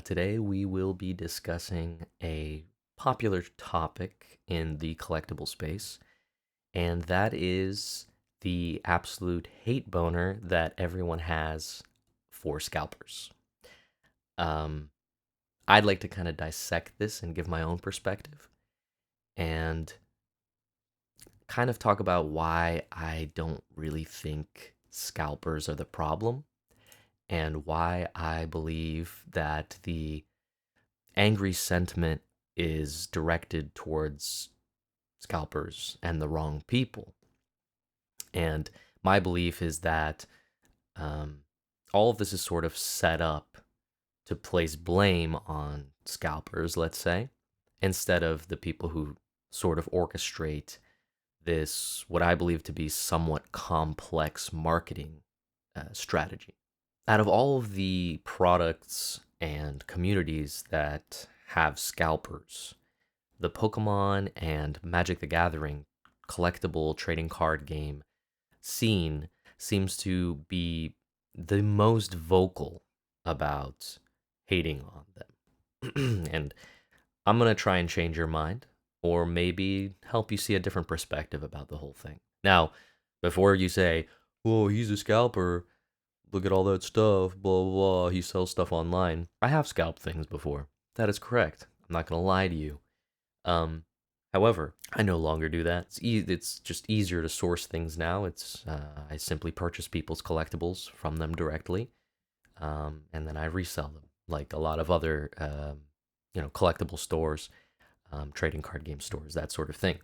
Today we will be discussing a popular topic in the collectible space, and that is the absolute hate boner that everyone has for scalpers. Um, I'd like to kind of dissect this and give my own perspective and kind of talk about why I don't really think scalpers are the problem and why I believe that the angry sentiment is directed towards scalpers and the wrong people. And my belief is that um, all of this is sort of set up to place blame on scalpers, let's say, instead of the people who sort of orchestrate this, what I believe to be somewhat complex marketing strategy. Out of all of the products and communities that have scalpers, the Pokemon and Magic the Gathering collectible trading card game scene seems to be the most vocal about hating on them. And I'm going to try and change your mind or maybe help you see a different perspective about the whole thing. Now, before you say, "Whoa, he's a scalper. Look at all that stuff, blah, blah, blah. He sells stuff online." I have scalped things before. That is correct. I'm not going to lie to you. Um, However, I no longer do that. It's just easier to source things now. I simply purchase people's collectibles from them directly, and then I resell them like a lot of other collectible stores, trading card game stores, that sort of thing.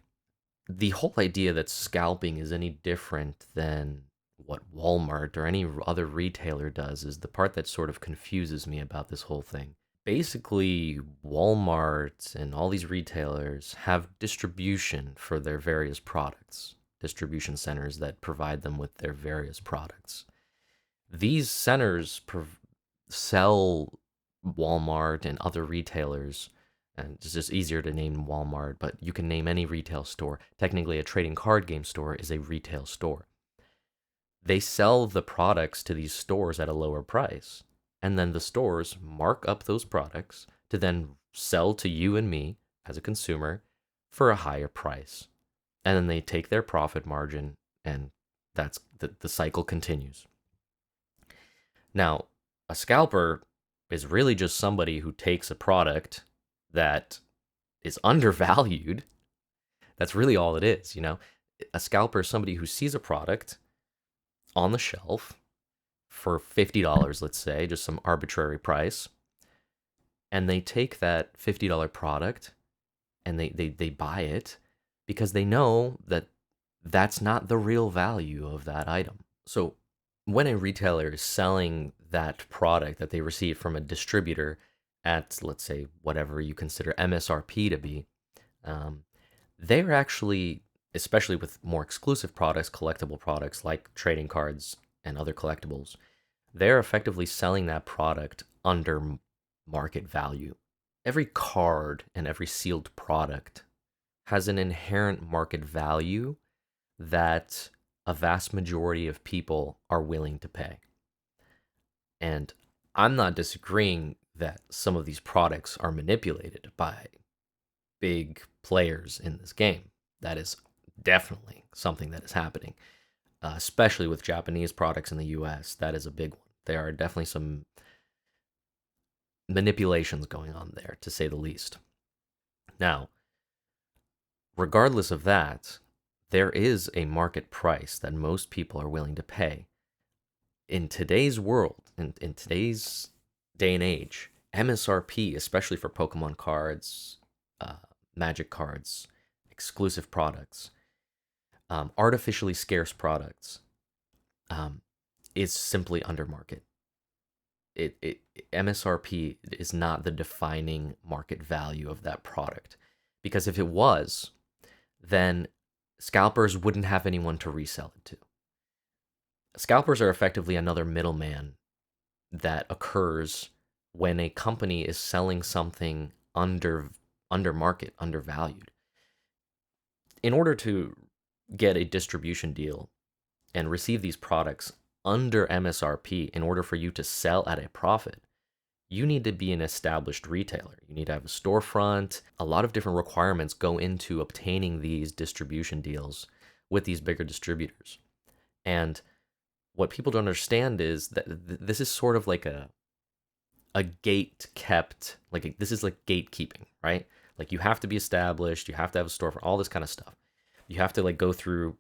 The whole idea that scalping is any different than what Walmart or any other retailer does is the part that sort of confuses me about this whole thing. Basically, Walmart and all these retailers have distribution for their various products, distribution centers that provide them with their various products. These centers sell Walmart and other retailers, and it's just easier to name Walmart, but you can name any retail store. Technically, a trading card game store is a retail store. They sell the products to these stores at a lower price, and then the stores mark up those products to then sell to you and me as a consumer for a higher price. And then they take their profit margin, and that's the cycle continues. Now, a scalper is really just somebody who takes a product that is undervalued. That's really all it is, you know? A scalper is somebody who sees a product on the shelf for $50, let's say, just some arbitrary price, and they take that $50 product and they buy it because they know that that's not the real value of that item. So when a retailer is selling that product that they receive from a distributor at, let's say, whatever you consider MSRP to be, um, they're actually, especially with more exclusive products, collectible products like trading cards and other collectibles, they're effectively selling that product under market value. Every card and every sealed product has an inherent market value that a vast majority of people are willing to pay. And I'm not disagreeing that some of these products are manipulated by big players in this game. That is definitely something that is happening, especially with Japanese products in the US. That is a big one. There are definitely some manipulations going on there, to say the least. Now, regardless of that, there is a market price that most people are willing to pay. In today's world, in today's day and age, MSRP, especially for Pokemon cards, uh, Magic cards, exclusive products, artificially scarce products, um, is simply under market. It MSRP is not the defining market value of that product, because if it was, then scalpers wouldn't have anyone to resell it to. Scalpers are effectively another middleman that occurs when a company is selling something under market, undervalued. In order to get a distribution deal and receive these products under MSRP in order for you to sell at a profit, you need to be an established retailer. You need to have a storefront. A lot of different requirements go into obtaining these distribution deals with these bigger distributors. And what people don't understand is that this is sort of like a gate kept, this is like gatekeeping, right? Like you have to be established, you have to have a storefront, all this kind of stuff. You have to like go through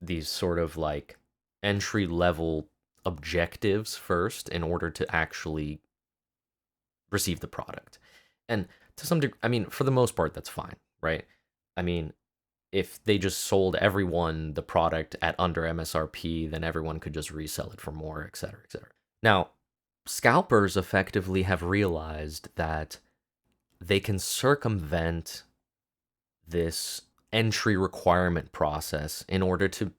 these sort of like entry level objectives first in order to actually receive the product. And to some degree, I mean, for the most part, that's fine, right? I mean, if they just sold everyone the product at under MSRP, then everyone could just resell it for more, et cetera, et cetera. Now, scalpers effectively have realized that they can circumvent this entry requirement process in order to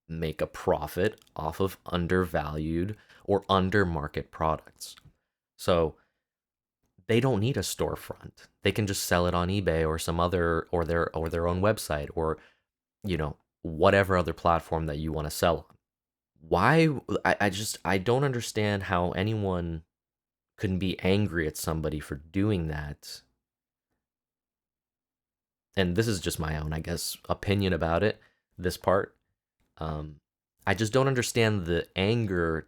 make a profit off of undervalued or under market products. So they don't need a storefront. They can just sell it on eBay or some other or their own website or whatever other platform that you want to sell on. Why I don't understand how anyone can be angry at somebody for doing that. And this is just my own, I guess, opinion about it, this part. I just don't understand the anger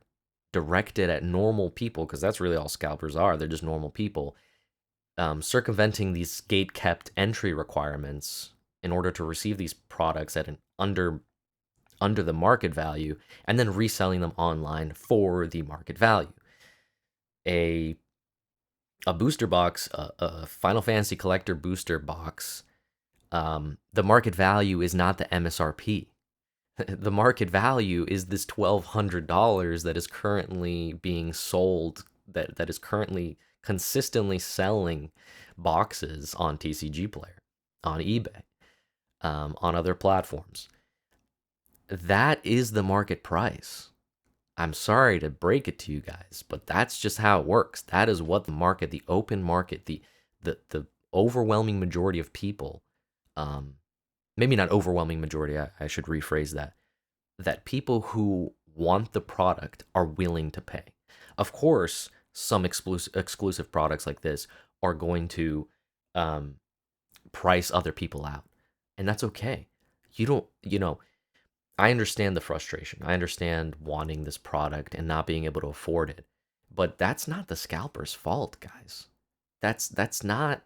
directed at normal people, because that's really all scalpers are. They're just normal people, circumventing these gate kept entry requirements in order to receive these products at an under the market value and then reselling them online for the market value. A booster box, a Final Fantasy collector booster box, the market value is not the MSRP. The market value is this $1,200 that is currently being sold, that is currently consistently selling boxes on TCG Player, on eBay, on other platforms. That is the market price. I'm sorry to break it to you guys, but that's just how it works. That is what the market, the open market, the overwhelming majority of people, maybe not overwhelming majority, I should rephrase that people who want the product are willing to pay. Of course, some exclusive products like this are going to price other people out, and that's okay. You don't, I understand the frustration. I understand wanting this product and not being able to afford it. But that's not the scalper's fault, guys. That's not,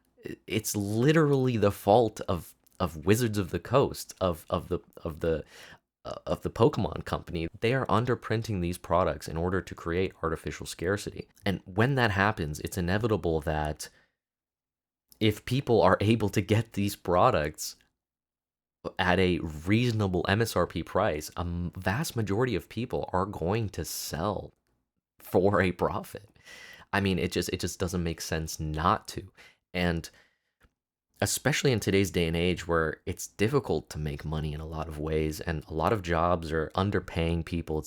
it's literally the fault of Wizards of the Coast, of the Pokemon company. They are underprinting these products in order to create artificial scarcity. And when that happens, it's inevitable that if people are able to get these products at a reasonable MSRP price, a vast majority of people are going to sell for a profit. I mean, it just doesn't make sense not to. And especially in today's day and age where it's difficult to make money in a lot of ways and a lot of jobs are underpaying people.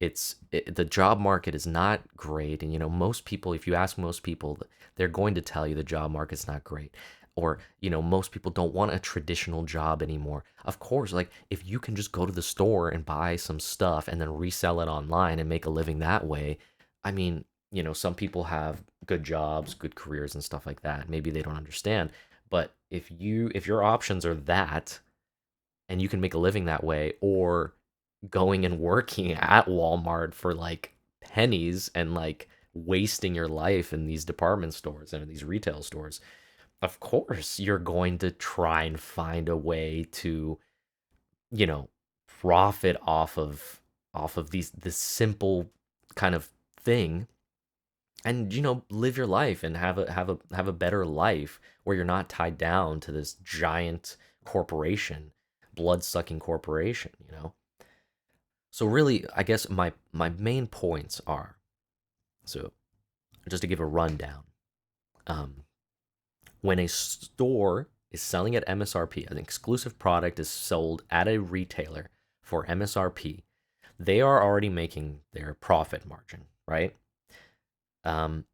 The job market is not great, and most people, if you ask most people, they're going to tell you the job market's not great. Or most people don't want a traditional job anymore. Of course, like if you can just go to the store and buy some stuff and then resell it online and make a living that way, I mean, some people have good jobs, good careers and stuff like that. Maybe they don't understand, but if your options are that and you can make a living that way, or going and working at Walmart for like pennies and like wasting your life in these department stores and in these retail stores, of course you're going to try and find a way to, you know, profit off of this simple kind of thing, and live your life and have a better life where you're not tied down to this giant corporation, blood-sucking corporation. So really, I guess my main points are, so just to give a rundown, um when a store is selling at MSRP, an exclusive product is sold at a retailer for MSRP, they are already making their profit margin, right? Um,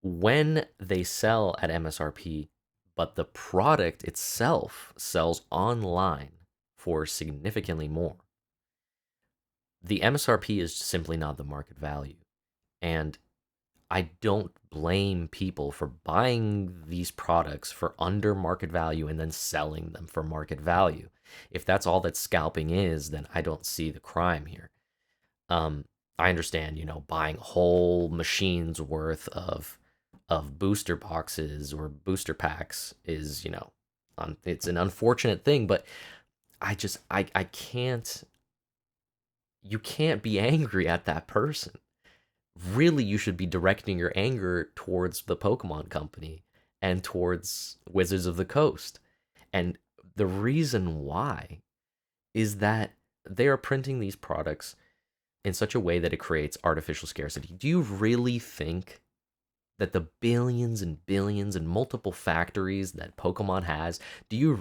when they sell at MSRP, but the product itself sells online for significantly more, the MSRP is simply not the market value. And I don't blame people for buying these products for under market value and then selling them for market value. If that's all that scalping is, then I don't see the crime here. Um, I understand, buying whole machines worth of booster boxes or booster packs is, it's an unfortunate thing, but I can't. You can't be angry at that person. Really, you should be directing your anger towards the Pokemon Company and towards Wizards of the Coast. And the reason why is that they are printing these products in such a way that it creates artificial scarcity. Do you really think that the billions and billions and multiple factories that Pokemon has, do you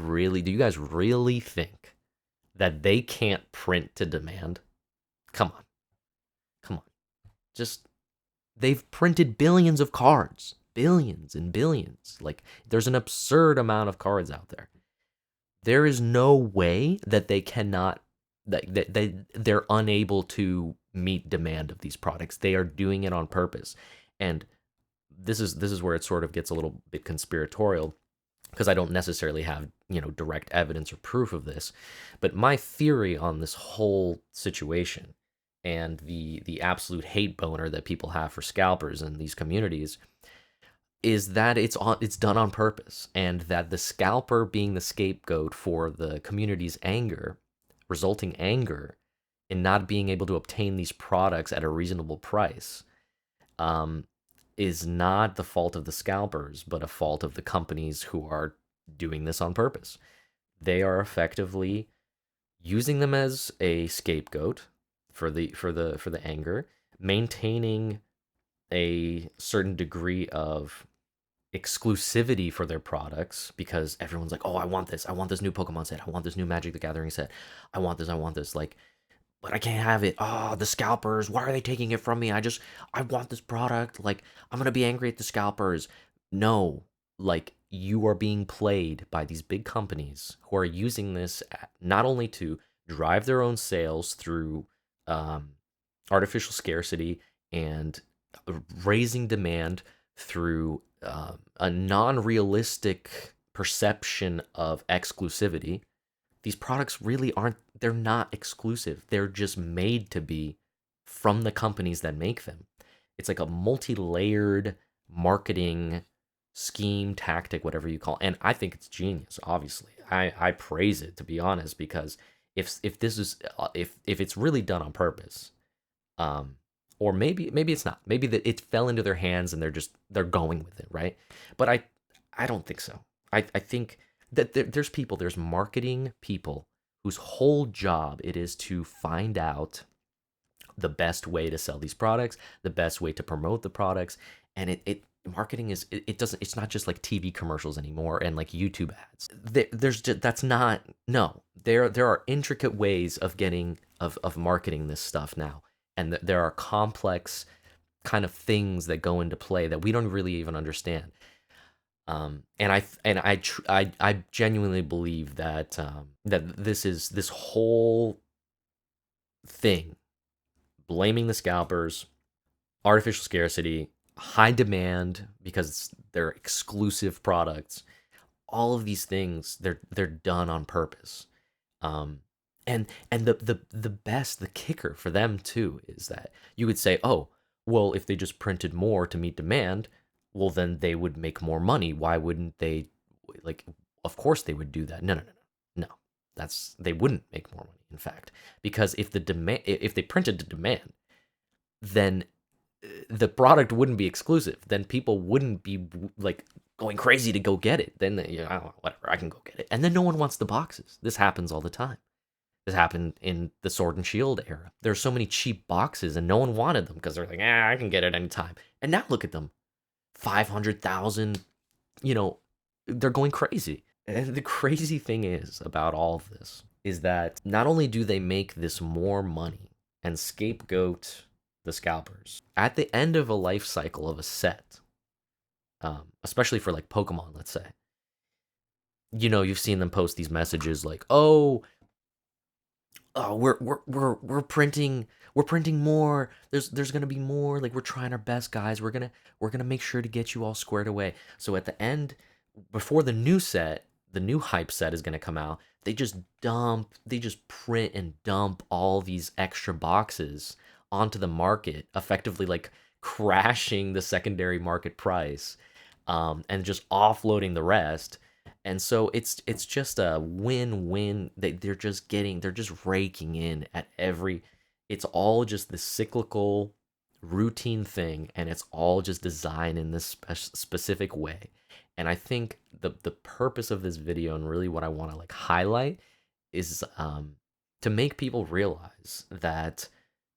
guys really think that they can't print to demand? Come on. Come on. Just they've printed billions of cards, billions and billions. Like there's an absurd amount of cards out there. There is no way that they cannot they're unable to meet demand of these products. They are doing it on purpose. And this is where it sort of gets a little bit conspiratorial because I don't necessarily have, direct evidence or proof of this. But my theory on this whole situation and the absolute hate boner that people have for scalpers in these communities is that it's done on purpose, and that the scalper being the scapegoat for the community's anger, resulting anger in not being able to obtain these products at a reasonable price, um, is not the fault of the scalpers, but a fault of the companies who are doing this on purpose. They are effectively using them as a scapegoat for the anger, maintaining a certain degree of exclusivity for their products because everyone's like, "Oh, I want this. I want this new Pokemon set. I want this new Magic the Gathering set. I want this. I want this." Like, but I can't have it. Oh, the scalpers, why are they taking it from me? I want this product. Like, I'm going to be angry at the scalpers. No, like, you are being played by these big companies who are using this not only to drive their own sales through um, artificial scarcity and raising demand through a non realistic perception of exclusivity. These products really aren't, they're not exclusive. They're just made to be from the companies that make them. It's like a multi layered marketing scheme, tactic, whatever you call it. And I think it's genius, obviously. I praise it, to be honest, because if this is if it's really done on purpose, um or maybe it's not, maybe that it fell into their hands and they're going with it, right? But I don't think so. I think that there's marketing people whose whole job it is to find out the best way to sell these products, the best way to promote the products. And it marketing is, it doesn't, it's not just like TV commercials anymore and like YouTube ads. There's just, that's not, no, there are intricate ways of getting of marketing this stuff now. And there are complex kind of things that go into play that we don't really even understand. I genuinely believe that that this whole thing, blaming the scalpers, artificial scarcity, high demand because they're exclusive products, all of these things, they're done on purpose. Um, and the kicker for them too is that you would say, oh, well, if they just printed more to meet demand, well, then they would make more money. Why wouldn't they? Like, of course they would do that. No. That's, they wouldn't make more money. In fact, because if they printed to demand, then the product wouldn't be exclusive. Then people wouldn't be like going crazy to go get it. Then I don't know, whatever, I can go get it. And then no one wants the boxes. This happens all the time. This happened in the Sword and Shield era. There's so many cheap boxes and no one wanted them because they're like, I can get it anytime. And now look at them. 500,000, they're going crazy. And the crazy thing is about all of this is that not only do they make this more money and scapegoat the scalpers at the end of a life cycle of a set, especially for like Pokemon, let's say, you've seen them post these messages like, oh, oh, we're printing more. There's gonna be more. Like, we're trying our best, guys. We're gonna make sure to get you all squared away. So at the end, before the new hype set is gonna come out, they just print and dump all these extra boxes onto the market, effectively like crashing the secondary market price, and just offloading the rest. And so it's just a win-win. They're just raking in at every. It's all just the cyclical routine thing, and it's all just designed in this specific way. And I think the purpose of this video, and really what I want to like highlight, is to make people realize that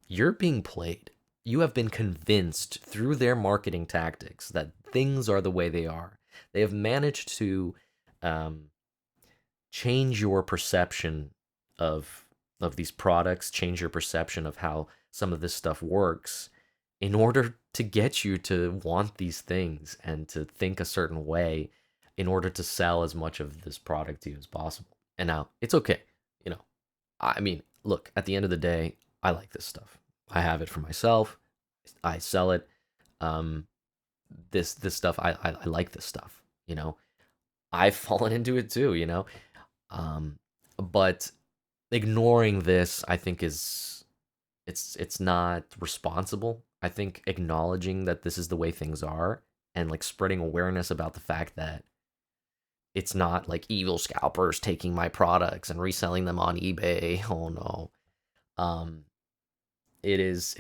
you're being played. You have been convinced through their marketing tactics that things are the way they are. They have managed to um, change your perception of these products, change your perception of how some of this stuff works, in order to get you to want these things and to think a certain way, in order to sell as much of this product to you as possible. And now it's okay, you know. I mean, look, at the end of the day, I like this stuff. I have it for myself. I sell it. Um, this stuff, I like this stuff. You know, I've fallen into it too. You know, um, but ignoring this, I think, is it's not responsible. I think acknowledging that this is the way things are, and like spreading awareness about the fact that it's not like evil scalpers taking my products and reselling them on eBay. Oh no. Um, it is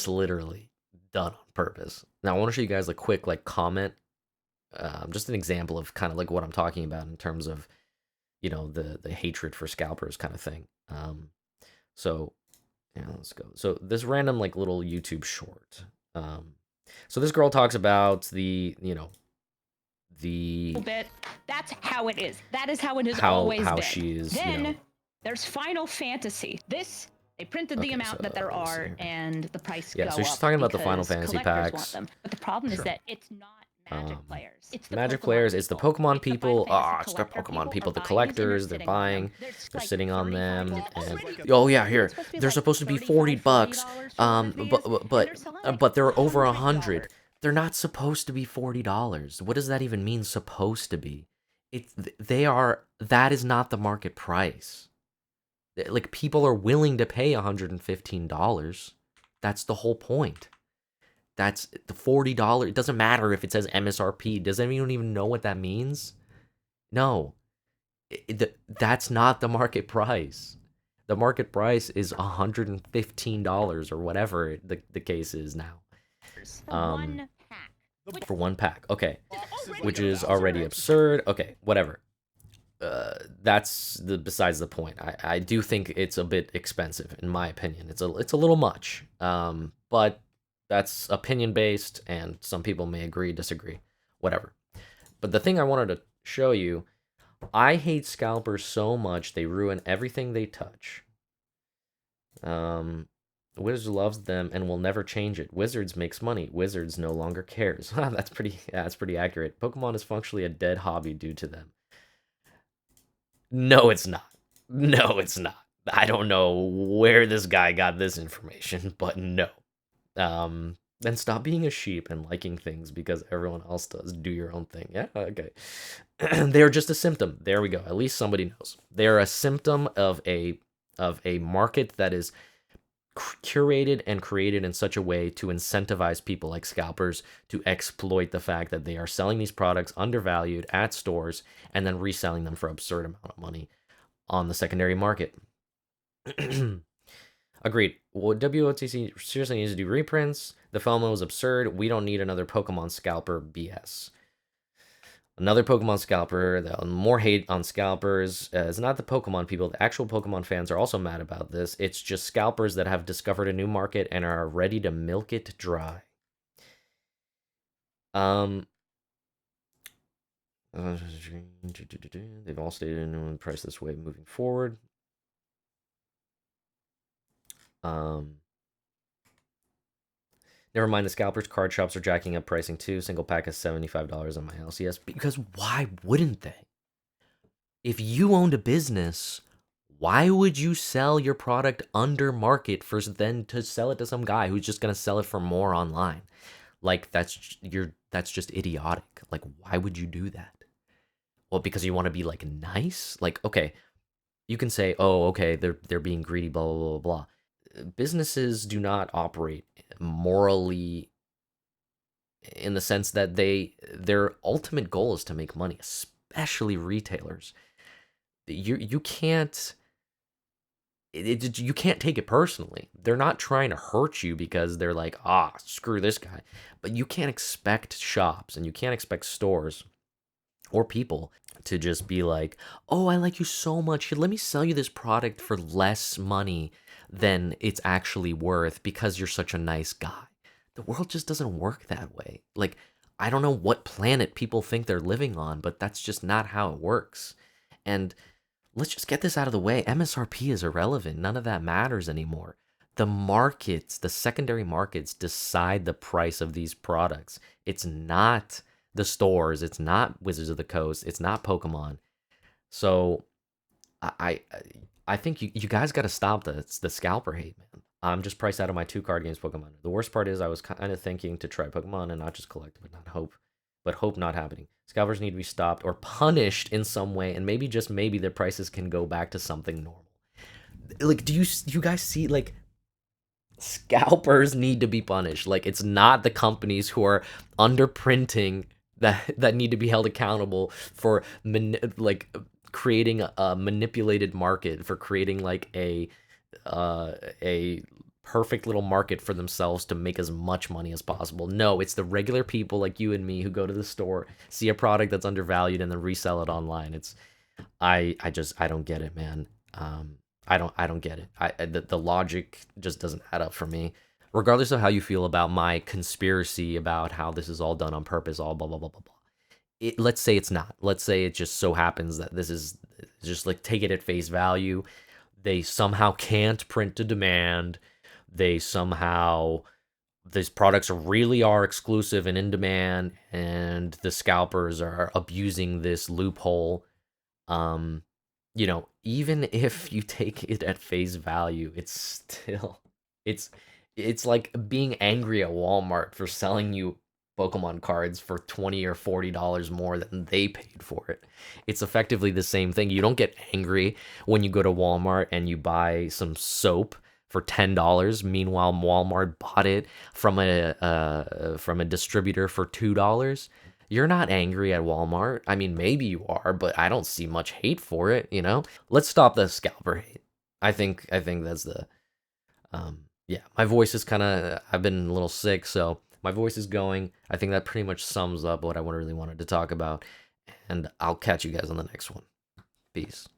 literally done on purpose. Now I want to show you guys a quick like comment, just an example of kind of like what I'm talking about in terms of, you know, the hatred for scalpers kind of thing. So yeah, let's go. So this random like little YouTube short. Um, so this girl talks about the bit. That's how it is. That is how it has how always how been. she is. Then You know, there's Final Fantasy. This they printed the okay, amount so that there let me see are, here. and the price Yeah, go so she's up talking about the because Final Fantasy collectors packs. want them. But the problem is Sure. that it's not Magic players. It's the Magic Pokemon players, it's the people. Pokemon It's the people. Final Fantasy It's the collector Pokemon people, are the buying these and collectors. They're sitting on them. buying, There's they're like sitting on them, $35. and Like oh yeah, here it's supposed to be they're like supposed to be $35, $40. for one of these, and they're selling like But they're over $100. $100. They're not supposed to be $40. What does that even mean? Supposed to be? They are. That is not the market price. Like, people are willing to pay $115. That's the whole point. That's the $40. It doesn't matter if it says MSRP. Does anyone even know what that means? No. That's not the market price. The market price is $115 or whatever the case is now. One pack. For one pack. Okay. Which is already absurd. Okay, whatever. That's besides the point. I do think it's a bit expensive, in my opinion. It's a little much. But that's opinion based, and some people may agree, disagree, whatever. But the thing I wanted to show you, I hate scalpers so much they ruin everything they touch. Wizards loves them and will never change it. Wizards makes money. Wizards no longer cares. That's pretty accurate. Pokemon is functionally a dead hobby due to them. No, it's not. No, it's not. I don't know where this guy got this information, but no. Then stop being a sheep and liking things because everyone else does. Do your own thing. Yeah, okay. They're just a symptom. There we go. At least somebody knows. They're a symptom of a market that is curated and created in such a way to incentivize people like scalpers to exploit the fact that they are selling these products undervalued at stores and then reselling them for absurd amount of money on the secondary market. Agreed. Well, WOTC seriously needs to do reprints. The FOMO is absurd. We don't need another Pokemon scalper BS. Another Pokemon scalper, more hate on scalpers. It's not the Pokemon people. The actual Pokemon fans are also mad about this. It's just scalpers that have discovered a new market and are ready to milk it dry. They've all stated a new price this way moving forward. Never mind, the scalpers card shops are jacking up pricing too. Single pack is $75 on my LCS. Because why wouldn't they? If you owned a business, Why would you sell your product under market for then to sell it to some guy who's just gonna sell it for more online? Like that's just idiotic. Like why would you do that? Well, because you want to be like nice? Like okay, you can say, "Oh, okay, they're being greedy, blah blah blah blah." Businesses do not operate morally in the sense that their ultimate goal is to make money, especially retailers. You can't you can't take it personally. They're not trying to hurt you because they're like, ah, screw this guy. But you can't expect shops and you can't expect stores or people to just be like, oh, I like you so much. Here, let me sell you this product for less money than it's actually worth because you're such a nice guy. The world just doesn't work that way. Like, I don't know what planet people think they're living on, but that's just not how it works. And let's just get this out of the way. MSRP is irrelevant. None of that matters anymore. The markets, the secondary markets decide the price of these products. It's not the stores, it's not Wizards of the Coast, it's not Pokemon. So I I think you guys got to stop the scalper hate, man. I'm just priced out of my 2 card games Pokemon. The worst part is I was kind of thinking to try Pokemon and not just collect, but hope not happening. Scalpers need to be stopped or punished in some way, and maybe just maybe their prices can go back to something normal. Like, do you guys see like scalpers need to be punished? Like, it's not the companies who are underprinting that need to be held accountable for like creating a manipulated market, for creating like a perfect little market for themselves to make as much money as possible. No, it's the regular people like you and me who go to the store, see a product that's undervalued, and then resell it online. It's I don't get it, man. I don't get it. The logic just doesn't add up for me. Regardless of how you feel about my conspiracy about how this is all done on purpose, all blah blah blah blah blah. Let's say it's not. Let's say it just so happens that this is just like take it at face value. They somehow can't print to demand. They somehow these products really are exclusive and in demand, and the scalpers are abusing this loophole. um Even if you take it at face value, it's still it's it's like being angry at Walmart for selling you Pokemon cards for 20 or $40 more than they paid for it. It's effectively the same thing. You don't get angry when you go to Walmart and you buy some soap for $10. Meanwhile, Walmart bought it from a distributor for $2. You're not angry at Walmart. I mean, maybe you are, but I don't see much hate for it. Let's stop the scalper hate. I think that's the yeah, my voice is kind of I've been a little sick, so my voice is going. I think that pretty much sums up what I really wanted to talk about, and I'll catch you guys on the next one. Peace.